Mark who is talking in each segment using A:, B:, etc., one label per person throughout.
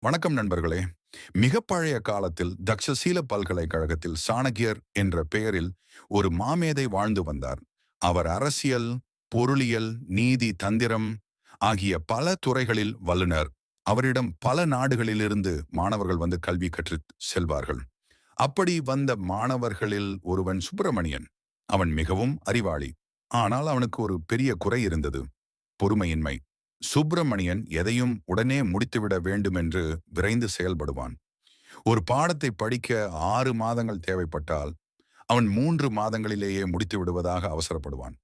A: வணக்கம் நண்பர்களே. மிக பழைய காலத்தில் தக்ஷசீல பல்கலைக்கழகத்தில் சாணக்கியர் என்ற பெயரில் ஒரு மாமேதை வாழ்ந்து வந்தார். அவர் அரசியல், பொருளியல், நீதி, தந்திரம் ஆகிய பல துறைகளில் வல்லுனர். அவரிடம் பல நாடுகளிலிருந்து மாணவர்கள் வந்து கல்வி கற்றுச் செல்வார்கள். அப்படி வந்த மாணவர்களில் ஒருவன் சுப்பிரமணியன். அவன் மிகவும் அறிவாளி. ஆனால் அவனுக்கு ஒரு பெரிய குறை இருந்தது: பொறுமையின்மை. சுப்பிரமணியன் எதையும் உடனே முடித்துவிட வேண்டுமென்று விரைந்து செயல்படுவான். ஒரு பாடத்தை படிக்க 6 மாதங்கள் தேவைப்பட்டால் அவன் 3 மாதங்களிலேயே முடித்து விடுவதாக அவசரப்படுவான்.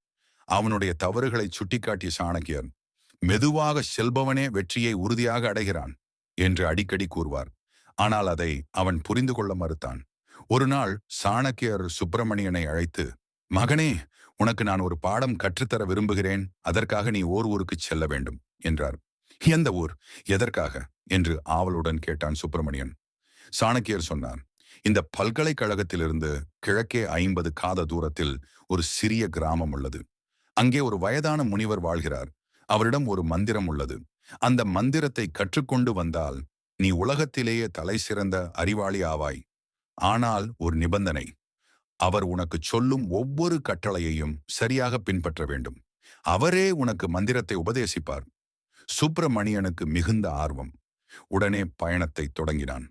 A: அவனுடைய தவறுகளை சுட்டிக்காட்டிய சாணக்கியர், மெதுவாக செல்பவனே வெற்றியை உறுதியாக அடைகிறான் என்று அடிக்கடி கூறுவார். ஆனால் அதை அவன் புரிந்து கொள்ள மறுத்தான். ஒரு நாள் சாணக்கியர் சுப்பிரமணியனை அழைத்து, மகனே, உனக்கு நான் ஒரு பாடம் கற்றுத்தர விரும்புகிறேன். அதற்காக நீ ஓர் ஊருக்கு செல்ல வேண்டும் என்றார். எந்த ஊர், எதற்காக என்று ஆவலுடன் கேட்டான் சுப்பிரமணியன். சாணக்கியர் சொன்னார், இந்த பல்கலைக்கழகத்திலிருந்து கிழக்கே 50 காத தூரத்தில் ஒரு சிறிய கிராமம் உள்ளது. அங்கே ஒரு வயதான முனிவர் வாழ்கிறார். அவரிடம் ஒரு மந்திரம் உள்ளது. அந்த மந்திரத்தை கற்றுக்கொண்டு வந்தால் நீ உலகத்திலேயே தலை சிறந்த அறிவாளி ஆவாய். ஆனால் ஒரு நிபந்தனை: அவர் உனக்கு சொல்லும் ஒவ்வொரு கட்டளையையும் சரியாக பின்பற்ற வேண்டும். அவரே உனக்கு மந்திரத்தை உபதேசிப்பார். சுப்பிரமணியனுக்கு மிகுந்த ஆர்வம். உடனே பயணத்தை தொடங்கினான்.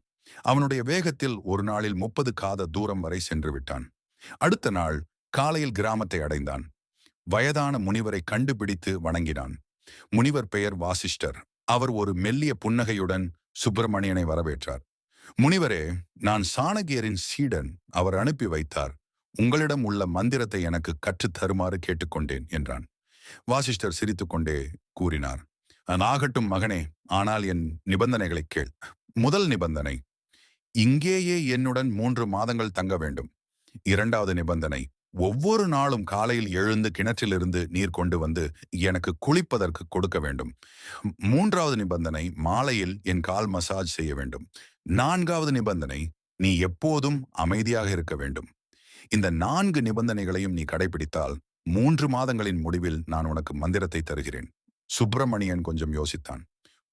A: அவனுடைய வேகத்தில் ஒரு நாளில் 30 காத தூரம் வரை சென்று விட்டான். அடுத்த நாள் காலையில் கிராமத்தை அடைந்தான். வயதான முனிவரை கண்டுபிடித்து வணங்கினான். முனிவர் பெயர் வாசிஷ்டர். அவர் ஒரு மெல்லிய புன்னகையுடன் சுப்பிரமணியனை வரவேற்றார். முனிவரே, நான் சாணக்கியரின் சீடன். அவர் அனுப்பி வைத்தார். உங்களிடம் உள்ள மந்திரத்தை எனக்கு கற்றுத் தருமாறு கேட்டுக்கொண்டேன் என்றான். வாசிஷ்டர் சிரித்துக்கொண்டே கூறினார், ஆகட்டும் மகனே, ஆனால் என் நிபந்தனைகளை கேள். முதல் நிபந்தனை: இங்கேயே என்னுடன் 3 மாதங்கள் தங்க வேண்டும். இரண்டாவது நிபந்தனை: ஒவ்வொரு நாளும் காலையில் எழுந்து கிணற்றிலிருந்து நீர் கொண்டு வந்து எனக்கு குளிப்பதற்கு கொடுக்க வேண்டும். மூன்றாவது நிபந்தனை: மாலையில் என் கால் மசாஜ் செய்ய வேண்டும். நான்காவது நிபந்தனை: நீ எப்போதும் அமைதியாக இருக்க வேண்டும். இந்த 4 நிபந்தனைகளையும் நீ கடைபிடித்தால் 3 மாதங்களின் முடிவில் நான் உனக்கு மந்திரத்தை தருகிறேன். சுப்பிரமணியன் கொஞ்சம் யோசித்தான்.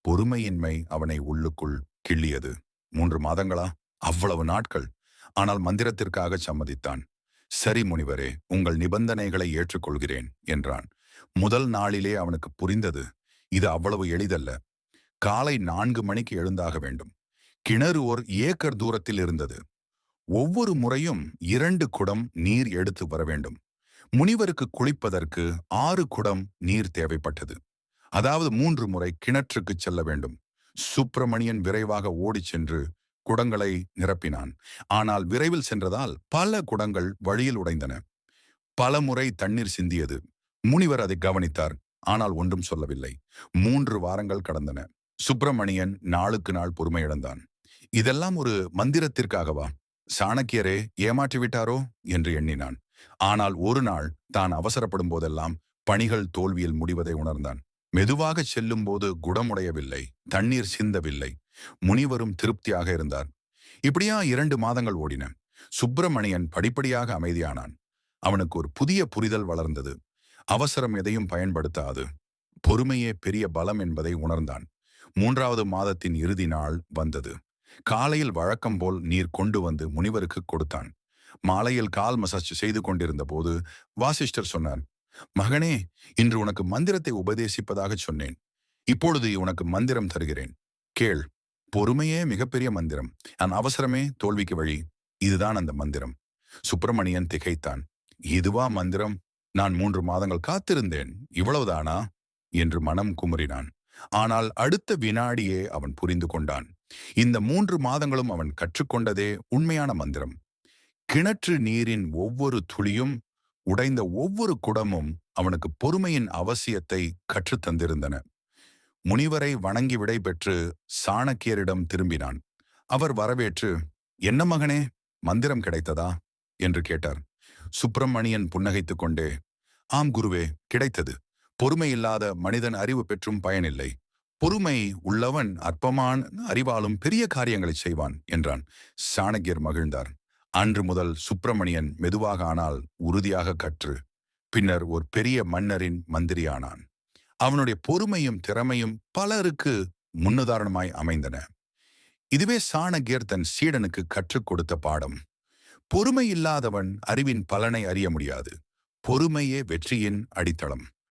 A: பொறுமையின்மை அவனை உள்ளுக்குள் கிள்ளியது. 3 மாதங்களா? அவ்வளவு நாட்கள்! ஆனால் மந்திரத்திற்காக சம்மதித்தான். சரி முனிவரே, உங்கள் நிபந்தனைகளை ஏற்றுக்கொள்கிறேன் என்றான். முதல் நாளிலே அவனுக்கு புரிந்தது, இது அவ்வளவு எளிதல்ல. காலை 4 மணிக்கு எழுந்தாக வேண்டும். கிணறு ஓர் ஏக்கர் தூரத்தில் இருந்தது. ஒவ்வொரு முறையும் 2 குடம் நீர் எடுத்து வர வேண்டும். முனிவருக்கு குளிப்பதற்கு 6 குடம் நீர் தேவைப்பட்டது. அதாவது 3 முறை கிணற்றுக்கு செல்ல வேண்டும். சுப்பிரமணியன் விரைவாக ஓடிச் சென்று குடங்களை நிரப்பினான். ஆனால் விரைவில் சென்றதால் பல குடங்கள் வழியில் உடைந்தன. பல முறை தண்ணீர் சிந்தியது. முனிவர் அதை கவனித்தார். ஆனால் ஒன்றும் சொல்லவில்லை. 3 வாரங்கள் கடந்தன. சுப்பிரமணியன் நாளுக்கு நாள் பொறுமையிழந்தான். இதெல்லாம் ஒரு மந்திரத்திற்காகவா? சாணக்கியரே ஏமாற்றிவிட்டாரோ என்று எண்ணினான். ஆனால் ஒரு நாள் தான் அவசரப்படும் போதெல்லாம் பணிகள் தோல்வியில் முடிவதை உணர்ந்தான். மெதுவாக செல்லும் போது குடமுடையவில்லை, தண்ணீர் சிந்தவில்லை. முனிவரும் திருப்தியாக இருந்தார். இப்படியா 2 மாதங்கள் ஓடின. சுப்பிரமணியன் படிப்படியாக அமைதியானான். அவனுக்கு ஒரு புதிய புரிதல் வளர்ந்தது. அவசரம் எதையும் பயன்படுத்தாது. பொறுமையே பெரிய பலம் என்பதை உணர்ந்தான். 3வது மாதத்தின் இறுதி நாள் வந்தது. காலையில் வழக்கம் போல் நீர் கொண்டு வந்து முனிவருக்கு கொடுத்தான். மாலையில் கால் மசாஜ் செய்து கொண்டிருந்த போது வாசிஷ்டர் சொன்னார், மகனே, இன்று உனக்கு மந்திரத்தை உபதேசிப்பதாக சொன்னேன். இப்பொழுது உனக்கு மந்திரம் தருகிறேன். கேள். பொறுமையே மிகப்பெரிய மந்திரம். அவசரமே தோல்விக்கு வழி. இதுதான் அந்த மந்திரம். சுப்பிரமணியன் திகைத்தான். இதுவா மந்திரம்? நான் 3 மாதங்கள் காத்திருந்தேன். இவ்வளவுதானா என்று மனம் குமுறினான். ஆனால் அடுத்த வினாடியே அவன் புரிந்து கொண்டான். இந்த 3 மாதங்களும் அவன் கற்றுக்கொண்டதே உண்மையான மந்திரம். கிணற்று நீரின் ஒவ்வொரு துளியும், உடைந்த ஒவ்வொரு குடமும் அவனுக்கு பொறுமையின் அவசியத்தை கற்றுத்தந்திருந்தன. முனிவரை வணங்கி விடை பெற்று சாணக்கியரிடம் திரும்பினான். அவர் வரவேற்று, என்ன மகனே, மந்திரம் கிடைத்ததா என்று கேட்டார். சுப்பிரமணியன் புன்னகைத்துக் கொண்டே, ஆம் குருவே, கிடைத்தது. பொறுமை இல்லாத மனிதன் அறிவு பெற்றும் பயனில்லை. பொறுமை உள்ளவன் அற்பமான அறிவாலும் பெரிய காரியங்களை செய்வான் என்றான். சாணக்கியர் மகிழ்ந்தார். அன்று முதல் சுப்பிரமணியன் மெதுவாக ஆனால் உறுதியாக கற்று பின்னர் ஒரு பெரிய மன்னரின் மந்திரியானான். அவனுடைய பொறுமையும் திறமையும் பலருக்கு முன்னுதாரணமாய் அமைந்தன. இதுவே சாணக்கியர் தன் சீடனுக்கு கற்றுக் கொடுத்த பாடம். பொறுமை இல்லாதவன் அறிவின் பலனை அறிய முடியாது. பொறுமையே வெற்றியின் அடித்தளம்.